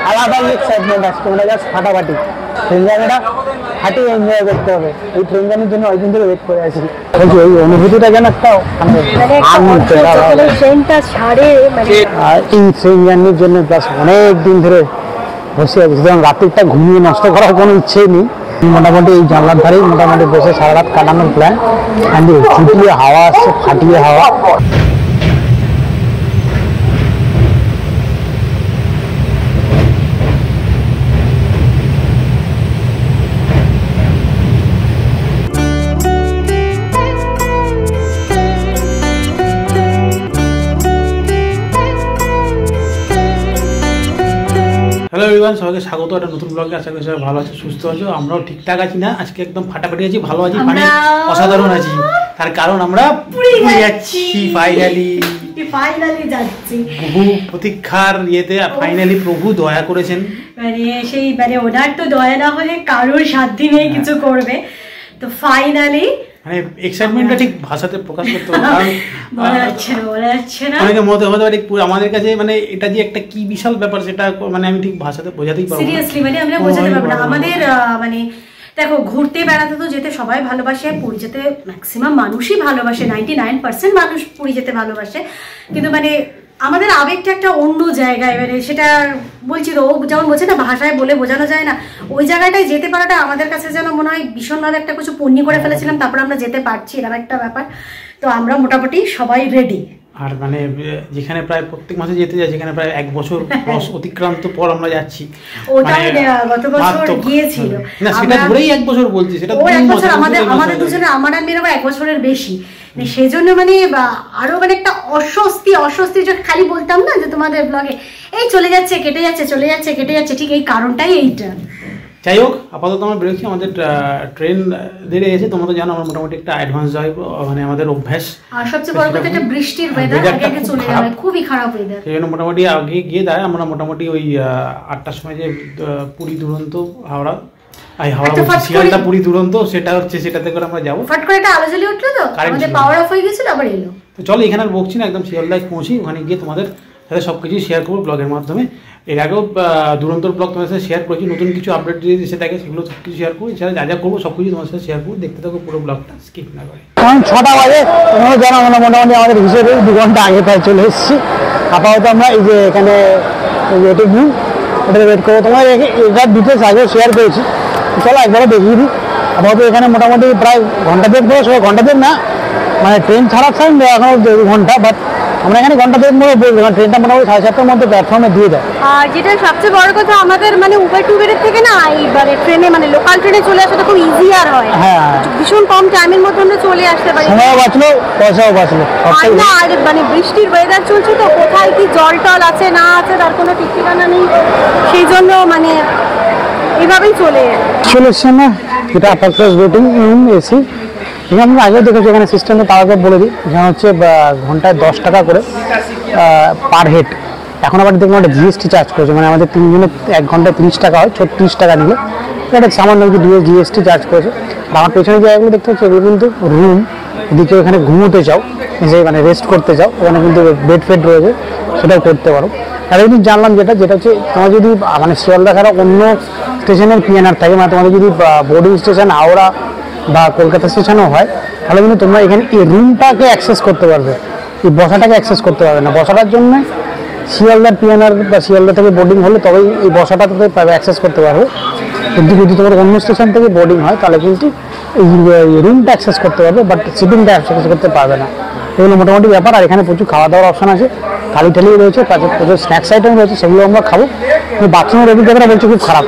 আলাদা এক্সাইটমেন্ট আছে, তোমরা জাস্ট ফাটাফাটি ট্রেন জার্নিটা হাঁটি এনজয় করতে হবে। এই ট্রেন জার্নির জন্য ওই দিন ধরে ওয়েট করে আছি। বলছি ওই অনুভূতিটা যেন একটা এই ট্রেন জার্নির জন্য প্লাস অনেক দিন ধরে বসে আছি, সুতরাং রাত্রিটা ঘুমিয়ে নষ্ট করার কোনো ইচ্ছেই নেই। মোটামুটি এই জানলার ধারেই মোটামুটি বসে সারা রাত কাটানোর প্ল্যান। চুটিয়ে হাওয়া আসছে, ফাটিয়ে হাওয়া। হ্যালো এভরিওয়ান, সবাইকে স্বাগত একটা নতুন ব্লগে। আশা করি সবাই ভালো আছে, সুস্থ আছো। আমরাও ঠিকঠাক আছি না, আজকে একদম ফাটাফাটি আছি, ভালো আছি, মানে অসাধারণ আছি। তার কারণ আমরা পুরী যাচ্ছি ফাইনালি যাচ্ছি। বহু প্রতীক্ষার ইয়েতে ফাইনালি প্রভু দয়া করেছেন। মানে ওনার তো দয়া না হলে কারোর সাধ্যি নেই কিছু করবে। তো ফাইনালি মানে এক্সাইটমেন্টটা ঠিক ভাষাতে প্রকাশ করতে পারে না, বলা যাচ্ছে না। অনেকের মতে হতে পারে আমাদের কাছে মানে এটা যে একটা কি বিশাল ব্যাপার, সেটা মানে আমি ঠিক ভাষাতে বোঝাতেই পারবো না। সিরিয়াসলি মানে আমরা বোঝাতে পারবো না। আমাদের মানে দেখো, ঘুরতে বেড়াতে তো যেতে সবাই ভালোবাসে, পুরী যেতে ম্যাক্সিমাম মানুষই ভালোবাসে, 99% মানুষ পুরী যেতে ভালোবাসে। কিন্তু মানে আমাদের আবেগটা একটা অন্য জায়গায়, মানে সেটা বলছি তো, ও যেমন বলছে না, ভাষায় বলে বোঝানো যায় না। ওই জায়গাটায় যেতে পারাটা আমাদের কাছে যেন মনে হয় ভীষণভাবে একটা কিছু পুণ্য করে ফেলেছিলাম, তারপর আমরা যেতে পারছি, এরকম একটা ব্যাপার। তো আমরা মোটামুটি সবাই রেডি। আর মানে যেখানে প্রায় প্রত্যেক মাসে যেতে যাই, যেখানে প্রায় 1 বছর অতিক্রান্ত পর আমরা যাচ্ছি। ওটাই গত বছর গিয়েছিল না, সেটা ধরেই 1 বছর বলছি, সেটা 1 বছর আমাদের দুজনে, আমার আর মেয়ের 1 বছরের বেশি। সেই জন্য মানে আরো মানে একটা অস্বস্তি যে খালি বলতাম না যে তোমাদের ব্লগে এই চলে যাচ্ছে কেটে যাচ্ছে, চলে যাচ্ছে কেটে যাচ্ছে, ঠিক এই কারণটাই এইটা। যাই হোক, আপাতত আমরা বেরোচ্ছি। আমাদের ট্রেন দেরি এসে, তোমরা তো জানো আমরা মোটামুটি একটা অ্যাডভান্স ড্রাইভ, মানে আমাদের অভ্যাস। আর সবচেয়ে বড় কথা, এটা বৃষ্টির ওয়েদার, আগে চলে যাবে, খুবই খারাপ ওয়েদার। সেই জন্য মোটামুটি আগে গিয়ে দাঁড়ায় আমরা মোটামুটি ওই 8টার সময় যে পুরী দুরন্ত হাওড়া শিয়ালদা পুরী দুরন্ত, সেটা হচ্ছে, সেটাতে করে আমরা যাবো। ফট করে একটা আলো জ্বলে উঠলো, তো আমাদের পাওয়ার অফ হয়ে গেছিল, আবার এলো। তো চলো, এখানে আর বকছি না, একদম শিয়ালদায় পৌঁছি, ওখানে গিয়ে তোমাদের সাথে সবকিছু শেয়ার করবো ব্লগের মাধ্যমে। এর আগেও দুরন্তর ব্লগ তোমাদের সাথে শেয়ার করেছি, নতুন কিছু আপডেট যদি এসে থাকে সেগুলো সব কিছু শেয়ার করবো। এছাড়া যা যা করবো সব কিছু তোমার সাথে শেয়ার করবো, দেখতে থাকো পুরো ব্লগটা, স্কিপ না করে। এখন 6টা বাজে, তোমরা জানো আমরা মোটামুটি আমাদের হিসেবে 2 ঘন্টা আগে প্রায় চলে এসেছি। আপাতত আমরা এই যে এখানে ওয়েটিং রুম, ওটা ওয়েট করবো। তোমার এটার ডিটেলস আগেও শেয়ার করেছি, চলো একবারে দেখিয়ে দিই। আপাতত এখানে মোটামুটি প্রায় ঘন্টা দেড় ধরে, সবাই ঘন্টা দেড় না, মানে ট্রেন ছাড়ার টাইম এখনো 2 ঘন্টা, বাট আমরা এখানে ঘন্টা দেড় মধ্যে বলবো, কারণ ট্রেনটা মোটামুটি 7:30টার মধ্যে প্ল্যাটফর্মে দিয়ে দেয়। আর যেটা সবচেয়ে বড় কথা, আমাদের মানে উবেরের থেকে না এইবারে ট্রেনে, মানে লোকাল ট্রেনে চলে আসাটা খুব ইজি আর হয়। হ্যাঁ, ভীষণ কম টাইমের মধ্যে আমরা চলে আসতে পারি, সময়ও বাঁচলো, পয়সাও বাঁচলো। আর মানে বৃষ্টির ওয়েদার চলছে তো, কোথায় কি জল টল আছে না আছে তার কোনো ঠিক ঠিকানা নেই। সেই জন্য মানে এভাবেই চলে এসছে না। এটা upper class waiting room AC. এখানে আমরা আগেও দেখেছি, এখানে সিস্টেমটা তার আগে বলে দিই, এখানে হচ্ছে ঘন্টায় 10 টাকা করে পার হেড। এখন আবার দেখুন একটা জিএসটি চার্জ করেছে, মানে আমাদের 3 জনের 1 ঘন্টায় 30 টাকা হয়, 36 টাকা নিলে এটা সামান্য জিএসটি চার্জ করেছে। আর আমার পেছনে জায়গাগুলো দেখতে হচ্ছে, এগুলো কিন্তু রুম। যদি কেউ এখানে ঘুমোতে চাও, যে মানে রেস্ট করতে চাও, ওখানে কিন্তু বেড ফেড রয়েছে, সেটাও করতে পারো। আর এই জানলাম যেটা হচ্ছে, তোমার যদি মানে শিয়ালদা ছাড়া অন্য স্টেশনের পিএনআর থাকে, মানে তোমাদের যদি বোর্ডিং স্টেশন হাওড়া বা কলকাতা স্টেশনও হয়, তাহলে কিন্তু তোমরা এখানে এই রুমটাকে অ্যাক্সেস করতে পারবে, এই বসাটাকে অ্যাক্সেস করতে পারবে না। বসাটার জন্য শিয়ালদার পিএনআর বা শিয়ালদা থেকে বোর্ডিং হলে তবেই এই বসাটাতে অ্যাক্সেস করতে পারবে। কিন্তু যদি তোমার অন্য স্টেশন থেকে বোর্ডিং হয়, তাহলে কিন্তু এই রুমটা অ্যাক্সেস করতে পারবে, বাট সিটিংটা অ্যাক্সেস করতে পারবে না। এগুলো মোটামুটি ব্যাপার। আর এখানে প্রচুর খাওয়া দাওয়ার অপশন আছে, থালি টালি রয়েছে, তারপর প্রচুর স্ন্যাক্স আইটেম রয়েছে, সেগুলো আমরা খাবো। বাথরুমের অভিজ্ঞতাটা বলছি খুব খারাপ।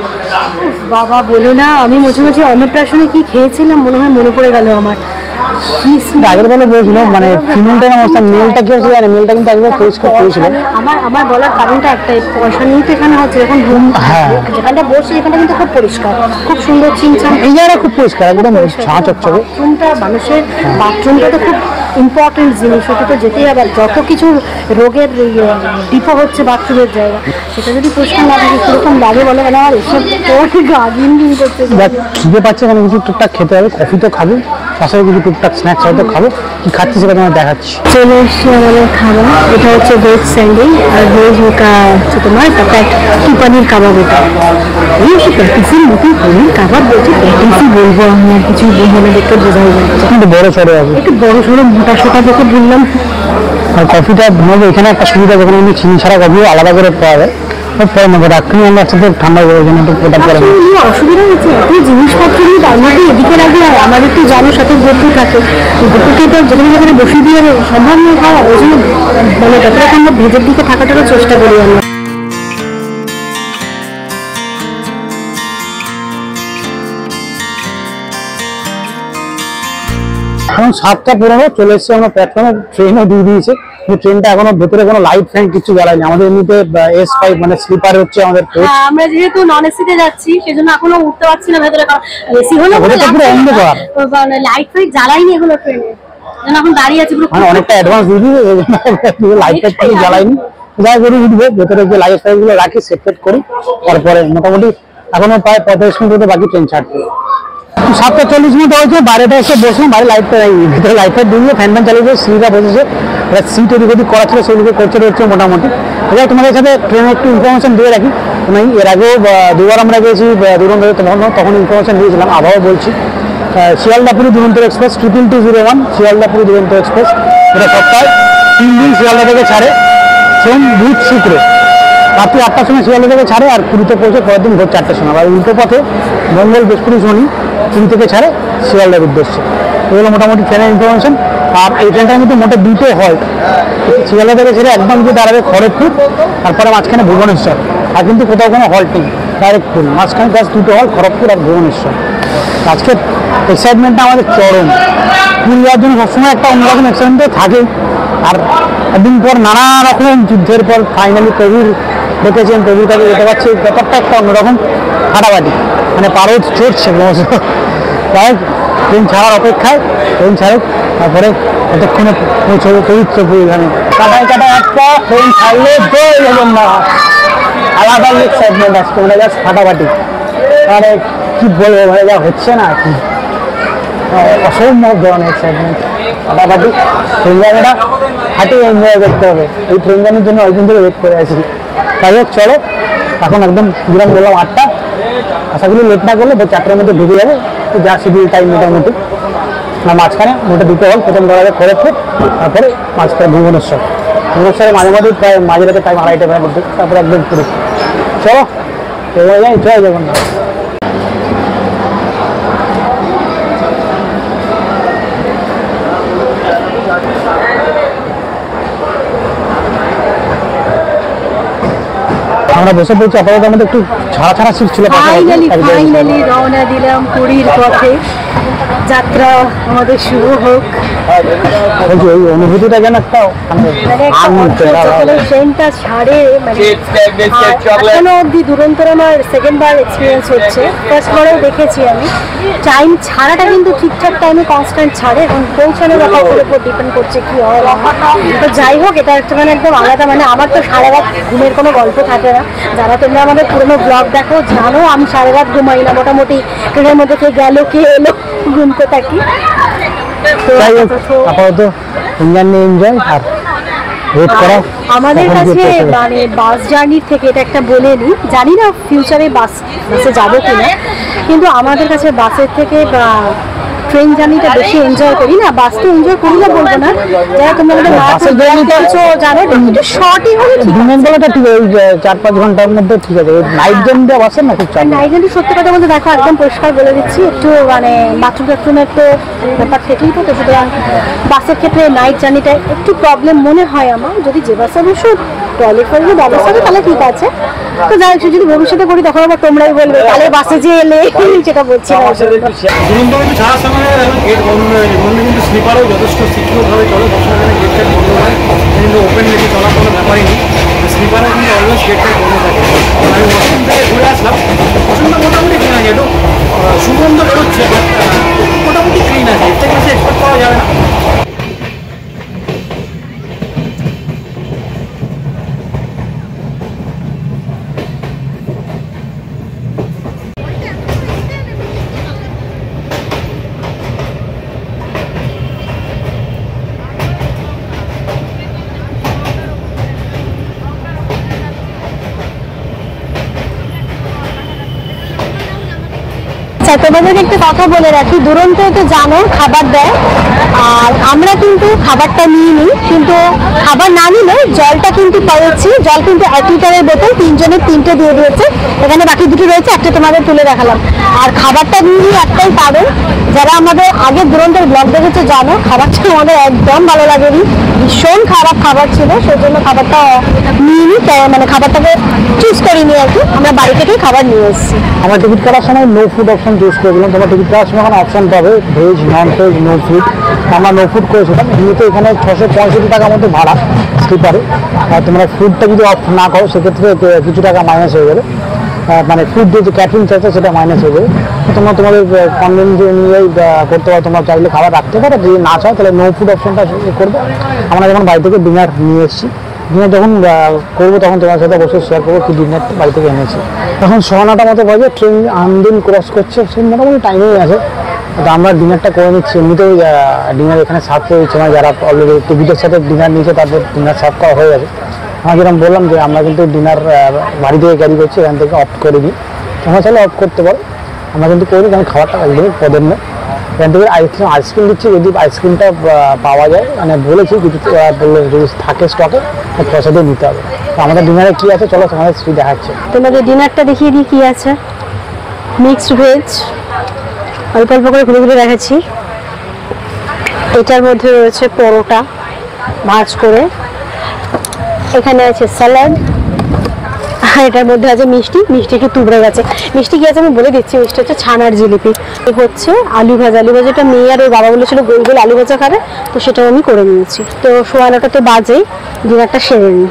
বাবা বলো না, আমি মাঝে অন্নপ্রাশনে কি খেয়েছিলাম মনে পড়ে গেল আমার। আগের বেলা বলছিল মানে ফিমেলটার অবস্থা, মেলটা কি হচ্ছে জানে, মেলটা কিন্তু একবার পরিষ্কার করেছিল। আমার বলার কারণটা একটাই, পয়সা নিয়ে তো এখানে হচ্ছে, এখন রুম যেখানটা বসে এখানটা কিন্তু খুব পরিষ্কার, খুব সুন্দর চিনচান, এই জায়গাটা খুব পরিষ্কার, একদম ছাঁ চকচকে। বাথরুমটা, মানুষের বাথরুমটা তো খুব ইম্পর্টেন্ট জিনিস, ওটা তো যেতেই হবে। যত কিছু রোগের ডিপো হচ্ছে বাথরুমের জায়গা, সেটা যদি পরিষ্কার না থাকে কিরকম লাগে বলে। মানে আমার এসব গা গিন করছে, খিদে পাচ্ছে, এখানে কিছু টুকটাক খেতে হবে, কফি তো খাবো। তার সাথে কিছু টুকটাক স্ন্যাক্স হয়তো খাবো। কি খাচ্ছি সেটা তোমার দেখাচ্ছি। চলে এসছি আমাদের খাবার, এটা হচ্ছে ভেজ স্যান্ডউইচ আর ভেজ হচ্ছে তোমার কি পনির কাবাব। এটা এই হচ্ছে প্যাটিসের মতন পনির কাবাব, বলছে প্যাটিসই বলবো আমি, আর কিছুই বলবো না, দেখতে বোঝাই যাচ্ছে। একটু বড় সড়ো আছে, একটু বড় সড়ো মোটা সোটা দেখে বললাম। আর কফিটা ঘুমাবো এখানে একটা সুবিধা, যেখানে আমি চিনি ছাড়া কফিও আলাদা করে পাওয়া যায়, পরে নেবো রাখনি আমরা একসাথে ঠান্ডা করে জন্য একটু ওটা পরে নেবো। অসুবিধা হচ্ছে এত জিনিসপত্র নিয়ে তার মধ্যে এদিকে রাখলে আমাদের তো জানো সাথে গরু থাকে, গরুকে তো যেখানে যেখানে বসিয়ে দিয়ে সম্ভব নয় খাওয়া, ওই জন্য মানে যতটা সম্ভব ভেজের দিকে থাকাটারও চেষ্টা করি আমরা। এখন 7:15 চলে এসেছি আমরা প্ল্যাটফর্মে, ট্রেনও দিয়ে দিয়েছে, কিন্তু ট্রেনটা এখনো ভেতরে কোনো লাইট ফ্যান কিছু জ্বালায়নি। আমাদের এমনিতে S5 মানে স্লিপার হচ্ছে আমাদের কোচ, আমরা যেহেতু নন এসিতে যাচ্ছি সেজন্য এখনো উঠতে পারছি না ভেতরে, কারণ এসি হলে ভেতরটা পুরো অন্ধকার, লাইট ফাইট জ্বালাইনি এখনো ট্রেনে, যেন এখন দাঁড়িয়ে আছি পুরো, মানে অনেকটা অ্যাডভান্স দিয়ে দিয়ে লাইট ফাইট কিছু জ্বালায়নি। যাই করি উঠবো, ভেতরে যে লাইট ফাইট গুলো রাখি সেট ফেট করি, তারপরে মোটামুটি এখনো প্রায় 45 মিনিট মতো বাকি ট্রেন ছাড়তে। 7:40 মিনিট হয়েছে, বাইরেটা এসে বসলাম, বাইরে লাইটটা নেই, ভিতরে লাইট ফাইট দিয়ে ফ্যান ফ্যান চালিয়ে সিটটা বসেছে, সিট এদিক ওদিক করা ছিল সেগুলো করতে রয়েছে মোটামুটি। এবার তোমাদের সাথে ট্রেনের একটু ইনফরমেশন দিয়ে রাখি। আমি এর আগেও দুবার আমরা গেছি দুরন্ত, তখন ইনফরমেশন দিয়েছিলাম, আবারও বলছি। শিয়ালদাপুরি দুরন্ত এক্সপ্রেস 22201 শিয়ালদাপুরি দুরন্ত এক্সপ্রেস, এটা সপ্তাহে 3 দিন শিয়ালদা থেকে ছাড়ে, সোম বুধ শুক্র রাত্রি 8টার সময় শিয়ালদা থেকে ছাড়ে, আর পুরীতে পৌঁছে পরের দিন ভোর 4টার সময়। আর উল্টো পথে মঙ্গল বৃহস্পতি শনি পুরী থেকে ছাড়ে শিয়ালদার উদ্দেশ্যে। এগুলো মোটামুটি ট্রেনের ইনফরমেশন। আর এই ট্রেনটার মধ্যে মোটে দুটো হয়, শিয়ালদা থেকে ছেড়ে একদম গিয়ে দাঁড়াবে খড়গপুর, তারপরে মাঝখানে ভুবনেশ্বর, আর কিন্তু কোথাও কোনো হল্ট নেই, ডাইরেক্ট পুরী, মাঝখানে জাস্ট দুটো হল, খড়গপুর আর ভুবনেশ্বর। আজকে এক্সাইটমেন্টটা আমাদের চরম, পুরী যাওয়ার জন্য সবসময় একটা অন্যরকম এক্সাইটমেন্ট থাকে। আর একদিন পর নানা রকম যুদ্ধের পর ফাইনালি প্রভুর দেখেছেন, প্রভুর কাছে যেতে পারছি, ব্যাপারটা একটা অন্যরকম ফাটাফাটি, মানে পারদ চড়ছে তাই ট্রেন ছাড়ার অপেক্ষায়, ট্রেন ছাড়ুক তারপরে কতক্ষণে পৌঁছবে পবিত্র পুরীধামে। কাটায় কাটায় একটা ট্রেন ছাড়লে জয় জগন্নাথ, আলাদা এক্সাইটমেন্ট আসছে, মানে জাস্ট ফাটাফাটি। মানে কি বলবো, মানে যা হচ্ছে না কি অসম্ভব ধরনের এক্সাইটমেন্ট, ফাটাফাটি। ট্রেন জার্নিটা হাঁটিয়ে এনজয় করতে হবে, এই ট্রেন জার্নির জন্য ওই দিন থেকে ওয়েট করে আছি। তাই হোক চলো, এখন একদম বিরাম বললাম 8টা, আশা করি লেট না করলে 4টার মধ্যে ঢুকে যাবে, যা শিডিউল টাইম মোটামুটি। আর মাঝখানে মোটে দুটো হল, প্রথম ধরা যাবে খড়গপুর, তারপরে মাঝখানে ভুবনেশ্বর, ভুবনেশ্বরে মাঝে মাঝে প্রায় মাঝরাতে টাইম 2:30টার মধ্যে, তারপরে একদম পুরী। চলো এবার যাই, জয় জগন্নাথ। আমরা বসে পড়ছি, আপাতত আমাদের একটু ছাড়া ছাড়া সিট ছিল। ফাইনালি রওনা দিলাম পুরীর পথে, যাত্রা আমাদের শুরু হোক। বলছি ওই অনুভূতিটা যেন একটা ট্রেনটা ছাড়ে, মানে এখনো অব্দি দুরন্তর আমার সেকেন্ড বার এক্সপিরিয়েন্স হচ্ছে, ফার্স্ট বারেও দেখেছি আমি। টাইম ছাড়াটা কিন্তু ঠিকঠাক টাইমে কনস্ট্যান্ট ছাড়ে, এখন পৌঁছানোর ব্যাপারের উপর ডিপেন্ড করছে কি হয়। তো যাই হোক, এটা একটা মানে একদম আলাদা, মানে আমার তো সারা রাত ঘুমের কোনো গল্প থাকে না। যারা তোমরা আমাদের পুরোনো ব্লগ দেখো জানো আমি সারা রাত ঘুমাই না, মোটামুটি ট্রেনের মধ্যে কে গেল কে এলো ঘুমতে থাকি। আপাতত এনজয় আর ওয়েট করা। আমাদের কাছে মানে বাস জার্নির থেকে এটা একটা বলে নিই, জানি না ফিউচারে বাসে যাবো কিনা, কিন্তু আমাদের কাছে বাসের থেকে ট্রেন জার্নিটা বেশি এনজয় করি। না বাস তো এনজয় করি না বলবো না, যারা তোমরা বাসের জার্নিটা জানো একটু শর্টই হলে দিনের বেলাটা ঠিক আছে, 4-5 ঘন্টার মধ্যে ঠিক আছে। নাইট জার্নিটা বাসের না খুব চাপ। নাইট জার্নি সত্যি কথা বলতে দেখো একদম পরিষ্কার বলে দিচ্ছি, একটু মানে বাথরুমের তো ব্যাপার থেকেই তো, সুতরাং বাসের ক্ষেত্রে নাইট জার্নিটা একটু প্রবলেম মনে হয় আমার। যদি যে বাসে অবশ্য টয়লেট ফয়লেটের ব্যবস্থা হবে তাহলে ঠিক আছে, তো যাই হোক যদি ভবিষ্যতে করি তখন আবার তোমরাই বলবে তাহলে বাসে যে এলে, সেটা বলছি না। ছাড়ার সময় গেট বন্ধ হয়ে যায়, কিন্তু স্লিপারও যথেষ্ট সিকিউরভাবে চলে, সবসময় গেট ফেট বন্ধ হয়, কিন্তু ওপেন লেগে চলার কোনো ব্যাপারই নেই। স্লিপারে কিন্তু অলওয়েজ গেট ফেট বন্ধ থাকে। আমি ওয়াশরুম থেকে ঘুরে আসলাম, ওয়াশরুমটা মোটামুটি ক্লিন আছে, একটু সুগন্ধ বেরোচ্ছে, মোটামুটি ক্লিন আছে, এর থেকে বেশি এক্সপেক্ট করা যাবে না। আচ্ছা, তোমাদেরকে একটা কথা বলে রাখি, দুরন্ত তো জানো খাবার দেয়, আর আমরা কিন্তু খাবারটা নিয়ে নিই, কিন্তু খাবার না নিলে জলটা কিন্তু পাচ্ছি। জল কিন্তু 1 লিটারের বোতল, 3 জনের 3টে দিয়ে দিয়েছে, এখানে বাকি 2টো রয়েছে, একটা তোমাদের তুলে দেখালাম। আর খাবারটা নিয়ে নিই একটাই কারণ, যারা আমাদের আগে দুরন্তের ব্লগ দেখেছে জানো খাবারটা আমাদের একদম ভালো লাগেনি, ভীষণ খারাপ খাবার ছিল, সেই জন্য খাবারটা নিয়ে নিই, মানে খাবারটাকে চুজ করিনি আর কি, আমরা বাড়ি থেকেই খাবার নিয়ে এসেছি। আমরা টিকিট কাটার সময় নো ফুড অপশন চুজ করেছিলাম। তোমরা টিকিট কাটার সময় এখানে অপশন পাবে veg, non veg, no food. আমরা নো ফুড করেছিলাম, যেহেতু এখানে 665 টাকার মতো ভাড়া স্লিপারে। আর তোমরা ফুডটা যদি অফ না করো সেক্ষেত্রে কিছু টাকা মাইনাস হয়ে যাবে, মানে ফুড যে ক্যাটারিং চার্জটা সেটা মাইনাস হয়ে যাবে। তোমরা তোমাদের কনভেনিয়েন্স অনুযায়ী করতে পারো, তোমরা চাইলে খাবার রাখতে পারো, যদি না চাও তাহলে নো ফুড অপশনটা করবে। আমরা যখন বাড়ি থেকে ডিনার নিয়ে এসেছি, ডিনার যখন করবো তখন তোমার সাথে অবশ্যই শেয়ার করবো কি ডিনার বাড়ি থেকে এনেছি। এখন 9:30 মতো বাজে, ট্রেন আমদিন ক্রস করছে, সে মোটামুটি টাইমেই আছে। তো আমরা ডিনারটা করে নিচ্ছি, এমনিতেও ডিনার এখানে সার্ভ করে দিচ্ছে, মানে যারা অলরেডি টিকিটের সাথে ডিনার নিয়েছে তাদের ডিনার সার্ভ করা হয়ে গেছে। আমরা যেরকম বললাম যে আমরা কিন্তু ডিনার বাড়ি থেকে ক্যারি করছি, এখান থেকে অফ করে দিই, তোমরা চাইলে অফ করতে পারো, আমরা কিন্তু করি, কারণ খাবারটা একদমই পদের নয়। এখান থেকে আইসক্রিম দিচ্ছি, যদি আইসক্রিমটা পাওয়া যায়, মানে বলেছি কিছু বললে যদি থাকে স্টকে পয়সা দিয়ে নিতে হবে। তো আমাদের ডিনারে কী আছে চলো তোমাদের সেই দেখাচ্ছে। তোমাদের ডিনারটা দেখিয়ে দিই কি আছে। মিক্সড ভেজ, অল্প অল্প করে ঘুরে ঘুরে দেখাচ্ছি। এটার মধ্যে রয়েছে পরোটা ভাজ করে, এখানে আছে স্যালাড, আর এটার মধ্যে আছে মিষ্টি। মিষ্টি একটু তুবড়ে গেছে। মিষ্টি কি আছে আমি বলে দিচ্ছি, মিষ্টি হচ্ছে ছানার জিলিপি। এই হচ্ছে আলু ভাজা। আলু ভাজাটা মেয়ে আর ওর বাবা বলেছিল গোল গোল আলু ভাজা খাবে, তো সেটাও আমি করে নিয়েছি। তো 9:15 তো বাজেই, ডিনারটা সেরে নিই।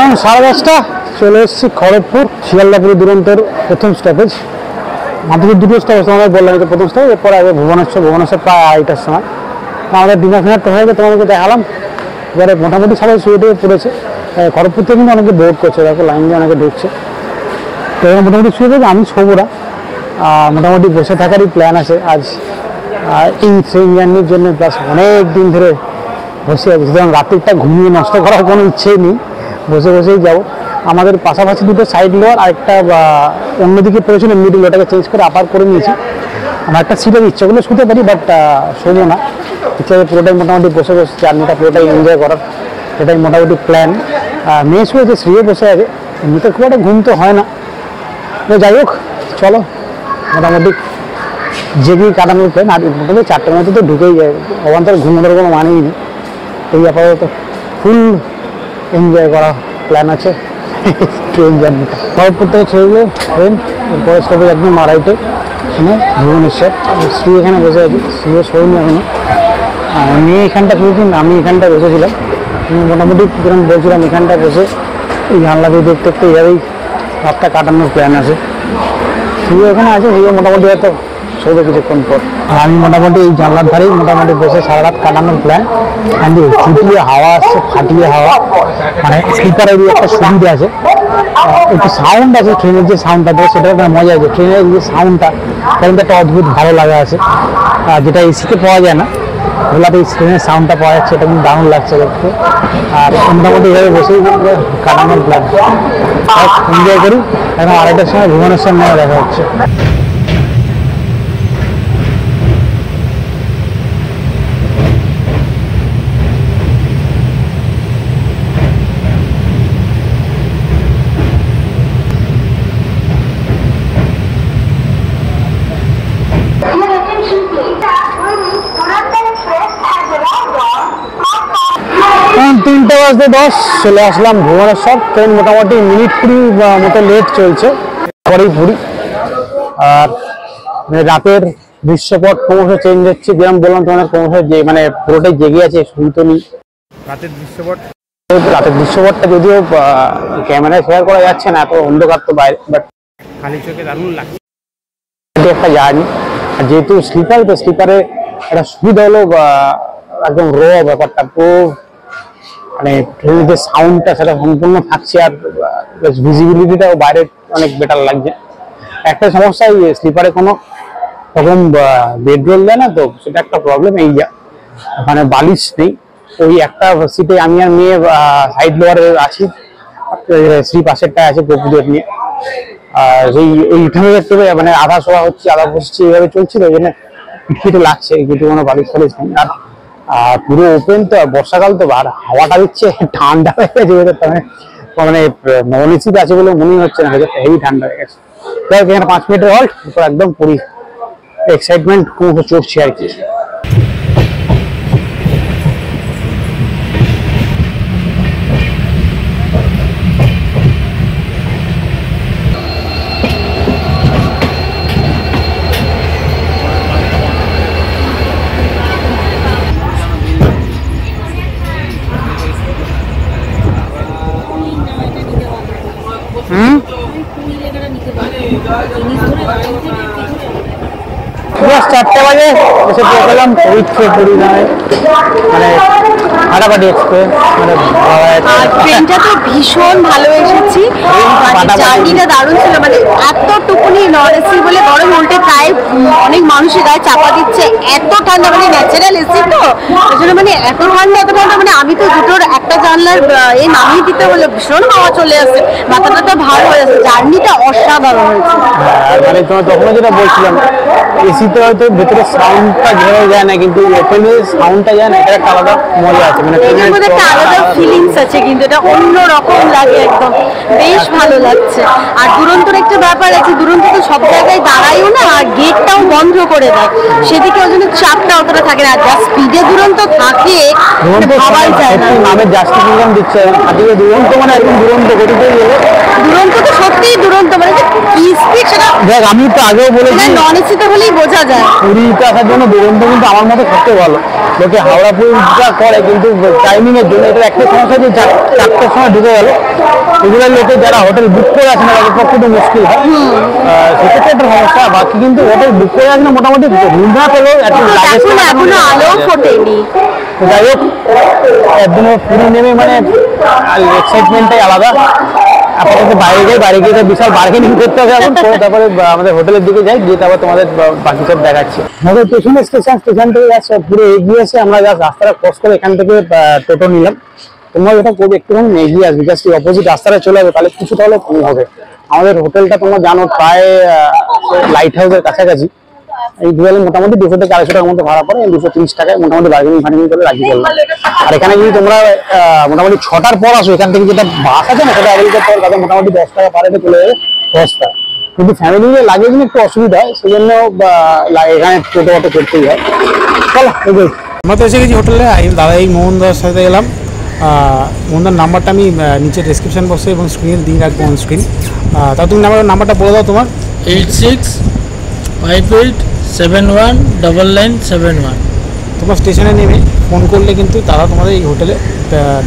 এখন 10:30 চলে এসেছি খড়গপুর, শিয়ালদাপুর দুরন্তর প্রথম স্টপেজ। মাত্র 2টো স্টপেজ তোমাদের বললাম, এটা প্রথম স্টপেজ, এরপর আগে ভুবনেশ্বর প্রায় 2:30টার সময়। আমাদের ডিনার ফিনারটা হয়ে গেছে, তোমাদেরকে দেখালাম। এবারে মোটামুটি সবাই শুয়ে টুয়ে পড়েছে, খড়গপুর থেকে কিন্তু অনেকে বোর্ড করছে, দেখো লাইন দিয়ে অনেকে ঢুকছে। তো এবার মোটামুটি শুয়ে পড়েছে, আমি শোবো না, মোটামুটি বসে থাকারই প্ল্যান আছে আজ এই ট্রেন জার্নির জন্য। প্লাস অনেক দিন ধরে বসে আছে, সুতরাং রাত্রিটা ঘুমিয়ে নষ্ট করার কোনো ইচ্ছেই নেই, বসে বসেই যাবো। আমাদের পাশাপাশি 2টো সাইড লোয়ার আর একটা অন্যদিকে পড়েছিল মিডিল, ওটাকে চেঞ্জ করে আপার করে নিয়েছি। আমার একটা সিটের ইচ্ছে করলে শুতে পারি, বাট শোবো না, ইচ্ছে পুরোটাই মোটামুটি বসে বসে জার্নিটা পুরোটাই এনজয় করার, এটাই মোটামুটি প্ল্যান। মেয়ে শুয়েছে, শুয়ে বসে আছে, এমনিতে খুব একটা ঘুম তো হয় না। তো যাই হোক চলো, মোটামুটি জেগেই কাটানোর প্ল্যান। আর মোটামুটি 4টের মধ্যে তো ঢুকেই যায়, অবান্তর ঘুমানোর কোনো মানেই নেই। এই আপাতত ফুল এনজয় করা প্ল্যান আছে ট্রেন জার্নিটা। খড়গপুর থেকে ছেড়ে গেলে ট্রেন, এরপরে সবে একদম রাইটে এখানে ভুবনেশ্বর। শ্রী এখানে বসে আছি, শ্রীও শোয়নি এখনো, মেয়ে এখানটা শুয়েছি, আমি এখানটা বসেছিলাম। মোটামুটি যেরকম বলছিলাম এখানটা বসে এই জানলা দিয়ে দেখতে দেখতে এইভাবেই রাতটা কাটানোর প্ল্যান আছে। শ্রীও এখানে আছে, শ্রীও মোটামুটি হয়তো শোবে কিছুক্ষণ পর। আর আমি মোটামুটি এই জানলার ধারেই মোটামুটি বসে সারা রাত কাটানোর প্ল্যান। কিন্তু ফুটিয়ে হাওয়া আসছে, ফাটিয়ে হাওয়া, মানে স্পিকারের একটা সুবিধা আছে, একটু সাউন্ড আছে, ট্রেনের যে সাউন্ডটা দেয় সেটার একটা মজা আছে। ট্রেনের যে সাউন্ডটা কিন্তু একটা অদ্ভুত ভালো লাগা আছে, যেটা এসিতে পাওয়া যায় না। ওলাতে এই ট্রেনের সাউন্ডটা পাওয়া যাচ্ছে, এটা কিন্তু দারুণ লাগছে দেখতে। আর মোটামুটি এভাবে বসেই কাটানোর প্ল্যান, এনজয় করি। এখন 2:30টার সময় ভুবনেশ্বর নিয়ে দেখা হচ্ছে। এখন 3:10 চলে আসলাম ভুবনেশ্বর। ট্রেন মোটামুটি মিনিট 20 মতো লেট চলছে, পরেই পুরী। আর রাতের দৃশ্যপট ক্রমশ চেঞ্জ হচ্ছে, যেরকম বললাম তোমাদের ক্রমশ যে মানে পুরোটাই জেগে আছে, শুনতে নেই। রাতের দৃশ্যপটটা যদিও ক্যামেরায় শেয়ার করা যাচ্ছে না, এত অন্ধকার তো বাইরে, বাট খালি চোখে দারুণ লাগছে একটা জার্নি। আর যেহেতু স্লিপার, তো স্লিপারে একটা সুবিধা হলো একদম র ব্যাপারটা, পুরো মানে ট্রেনের যে সাউন্ডটা সেটা সম্পূর্ণ থাকছে, আর ভিজিবিলিটিটাও বাইরে অনেক বেটার লাগছে। একটা সমস্যা, এই স্লিপারে কোনো রকম বেড রোল দেয় না, তো সেটা একটা প্রবলেম। এই মানে বালিশ নেই, ওই একটা সিটে আমি আর মেয়ে সাইড লোয়ারে আছি, শ্রী পাশেরটা আছে গোপুদের নিয়ে। আর এইখানে একটু মানে আধা শোয়া হচ্ছে আধা বসছি, এইভাবে চলছিল, ওই জন্য পিঠে লাগছে, কিছু কোনো বালিশ ফালিশ নেই। আর পুরো ওপেন তো, বর্ষাকাল তো, আর হাওয়াটা দিচ্ছে, ঠান্ডা হয়ে গেছে, মানে নন এসিতে আছে বলে মনেই হচ্ছে না, হেভি ঠান্ডা হয়ে গেছে। যাই হোক, এখানে 5 মিনিটের হল্ট, একদম পুরি এক্সাইটমেন্ট চড়ছে আর কি। বেশ 4টে বাজে এসে পৌঁছলাম পুরী মানে ফাটাফাটি এক্সপ্রেস, মানে আর ট্রেনটা তো ভীষণ ভালো এসেছি, মানে জার্নিটা দারুণ ছিল। মানে এতটুকুনি নন এসি বলে গরম, উল্টে প্রায় অনেক মানুষের গায়ে চাপা দিচ্ছে, এত ঠান্ডা, মানে ন্যাচারাল এসি তো ওই জন্য মানে এত ঠান্ডা, মানে আমি তো দুটোর একটা জানলার নামিয়ে দিতে হলো, ভীষণ হাওয়া চলে আসে, মাথাটা ভার হয়ে আসে, জার্নিটা অসাধারণ হয়েছে। আর মানে তোমার তখন যেটা বলছিলাম, এসিতে হয়তো ভেতরে সাউন্ডটা ঘেরা যায় না, কিন্তু ওপেনে সাউন্ডটা যায় না, এটা একটা আলাদা মজা আছে, মানে এর মধ্যে একটা আলাদা ফিলিংস আছে, কিন্তু এটা অন্য রকম লাগে, একদম বেশ ভালো লাগছে। আর দুরন্তর একটা ব্যাপার আছে, দুরন্ত তো সব জায়গায় দাঁড়ায়ও না, আর গেটটাও বন্ধ করে দেয়, সেদিকে ওই জন্য চাপটা অতটা থাকে না। যা স্পিডে দুরন্ত থাকে ভাবাই যায় না। নামে জাস্টিফিকেশন দিচ্ছে, আজকে দুরন্ত মানে একদম দুরন্ত গতিতে গেলে, দুরন্ত তো সত্যিই দুরন্ত, মানে কি স্পিড সেটা দেখ আমি তো আগেও বলেছি, নন এসিতে হলেই বোঝা যায়। পুরীতে আসার জন্য দুরন্ত কিন্তু আমার মতে সবচেয়ে ভালো। লোকে হাওড়া পুরীটা করে, কিন্তু টাইমিং এর জন্য এটা একটা সমস্যা যে 4টার সময় ঢুকে গেল, এগুলো লোকে যারা হোটেল বুক করে আসে না তাদের পক্ষে তো মুশকিল হয়, সেক্ষেত্রে একটা সমস্যা। বাকি কিন্তু হোটেল বুক করে আসলে মোটামুটি রুম না পেলেও এখনো আলো ফোটেনি। যাই হোক, একদিনও পুরী নেমে মানে এক্সাইটমেন্টটাই আলাদা। আপাতত বাইরে গিয়ে তো বিশাল বার্গেনিং করতে হবে এখন, তারপরে আমাদের হোটেলের দিকে যাই, গিয়ে তারপর তোমাদের বাকি সব দেখাচ্ছি। আমাদের পেছনে স্টেশন থেকে যাচ্ছে পুরো এগিয়ে এসে আমরা জাস্ট রাস্তাটা ক্রস করে এখান থেকে টোটো নিলাম। তোমরা যেটা করবে একটুখানি এগিয়ে আসবে, জাস্ট অপোজিট রাস্তাটা চলে যাবে, তাহলে কিছুটা হলেও কম হবে। আমাদের হোটেলটা তোমরা জানো প্রায় লাইট হাউসের কাছাকাছি, এই দুয়ালে মোটামুটি 200 থেকে 250 টাকার মতো ভাড়া পড়ে, 230 টাকায় মোটামুটি বার্গেনিং করে রাজি করলাম। আর এখানে যদি তোমরা মোটামুটি 6টার পর আসো, এখান থেকে যেটা বাস আছে না সেটা অ্যাভেলেবল পর তাদের মোটামুটি 10 টাকা পার হেডে চলে যাবে, 10 টাকা। কিন্তু ফ্যামিলি নিয়ে লাগেজ নিয়ে একটু অসুবিধা হয়, সেই জন্য এখানে টোটো অটো করতেই হয়। চলো আমরা তো এসে গেছি হোটেলে। দাদা এই মোহনদার সাথে গেলাম, মোহনদার নাম্বারটা আমি নিচে ডেসক্রিপশন বক্সে এবং স্ক্রিনে দিয়ে রাখবো, অন স্ক্রিন। তা তুমি নাম্বারটা বলে দাও তোমার। 8658719971। তোমার স্টেশনে নেমে ফোন করলে কিন্তু তারা তোমাদের এই হোটেলে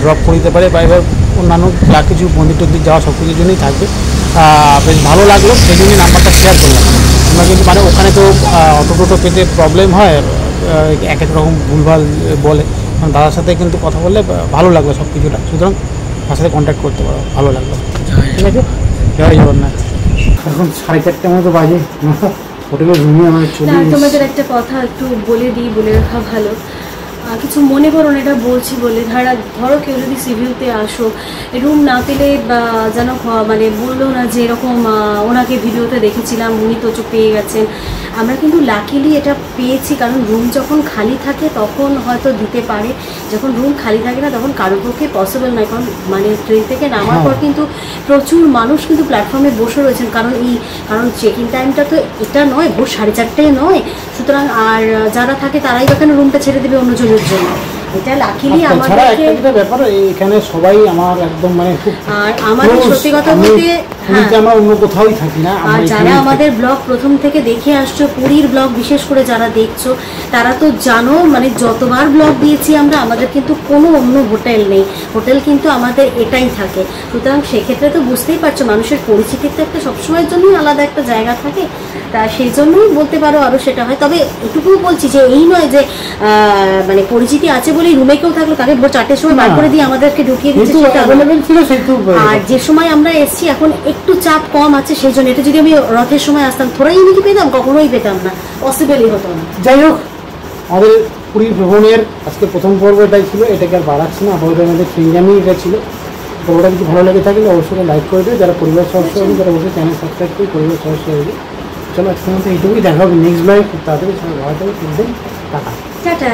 ড্রপ করে দিতে পারে, বা এবার অন্যান্য যা কিছু মন্দির টন্দির যাওয়া সব কিছুর জন্যই থাকবে। বেশ ভালো লাগলো, সেই জন্যই নাম্বারটা শেয়ার করলাম। তোমরা কিন্তু মানে ওখানে তো অটো টোটো পেতে প্রবলেম হয়, এক এক রকম ভুলভাল বলে, দাদার সাথে কিন্তু কথা বললে ভালো লাগলো সব কিছুটা, সুতরাং তার সাথে কন্ট্যাক্ট করতে পারো, ভালো লাগলো। ঠিক আছে, জয় জগন্নাথ। এখন 4:30 মতো বাজে, হোটেলের রুমে আমাদের চলে। তোমাদের একটা কথা একটু বলে রাখা ভালো, কিছু মনে করো না এটা বলছি বলে। ধরো কেউ যদি সিভিউতে আসো, রুম না পেলে যেন মানে বললো না যে এরকম ওনাকে ভিডিওতে দেখেছিলাম উনি তো পেয়ে গেছেন। আমরা কিন্তু লাকিলি এটা পেয়েছি, কারণ রুম যখন খালি থাকে তখন হয়তো দিতে পারে, যখন রুম খালি থাকে না তখন কারোর পক্ষে পসিবল নয়। কারণ মানে ট্রেন থেকে নামার পর কিন্তু প্রচুর মানুষ কিন্তু প্ল্যাটফর্মে বসে রয়েছেন, কারণ চেক ইন টাইমটা তো এটা নয়, ভোর 4:30 নয়, সুতরাং আর যারা থাকে তারাই ওখানে রুমটা ছেড়ে দেবে অন্যজনের জন্য। এটা লাকিলি আমাদেরকে ব্যাপার, এখানে সবাই আমার একদম মানে খুব, আর আমাদের সত্যি কথা বলতে আমরা অন্য কোথাওই থাকি না। আর যারা আমাদের ব্লগ প্রথম থেকে দেখে আসছো, পুরীর ব্লগ বিশেষ করে যারা দেখছো, তারা তো জানো মানে যতবার ব্লগ দিয়েছি আমরা, আমাদের কিন্তু কোনো অন্য হোটেল নেই, হোটেল কিন্তু আমাদের এটাই থাকে। সুতরাং সেক্ষেত্রে তো বুঝতেই পারছো মানুষের পরিচিতির তো একটা সবসময়ের জন্যই আলাদা একটা জায়গা থাকে, তা সেই জন্যই বলতে পারো আরও সেটা হয়। তবে এটুকুও বলছি যে এই নয় যে মানে পরিচিতি আছে বলি রুমে কেউ থাকলো তাকে ভোর 4টের সময় বার করে দিয়ে আমাদেরকে ঢুকিয়ে দিচ্ছে যেহেতু সেটা আলাদা। অ্যাভেলেবেল ছিল সেহেতু আর যে সময় আমরা এসেছি এখন একটু চাপ কম আছে সেই জন্য, এটা যদি আমি রথের সময় আসতাম থোড়াই ইউনিটি পেতাম, কখনোই পেতাম না, পসিবলই হতো না। যাই হোক, আমাদের পুরী ভ্রমণের আজকে প্রথম পর্ব এটাই ছিল, এটাকে আর বাড়াচ্ছি না, আপাতত আমাদের চিংজামি এটা ছিল। পর্বটা যদি ভালো লেগে থাকলে অবশ্যই লাইক করে দেবে, যারা পরিবার সদস্য হবে তারা অবশ্যই চ্যানেল সাবস্ক্রাইব করে পরিবার সদস্য হবে। চলো আজকের মতো এইটুকুই, দেখা হবে নেক্সট ব্লগে খুব তাড়াতাড়ি। সবাই ভালো থাকবে, টাটা। টাটা।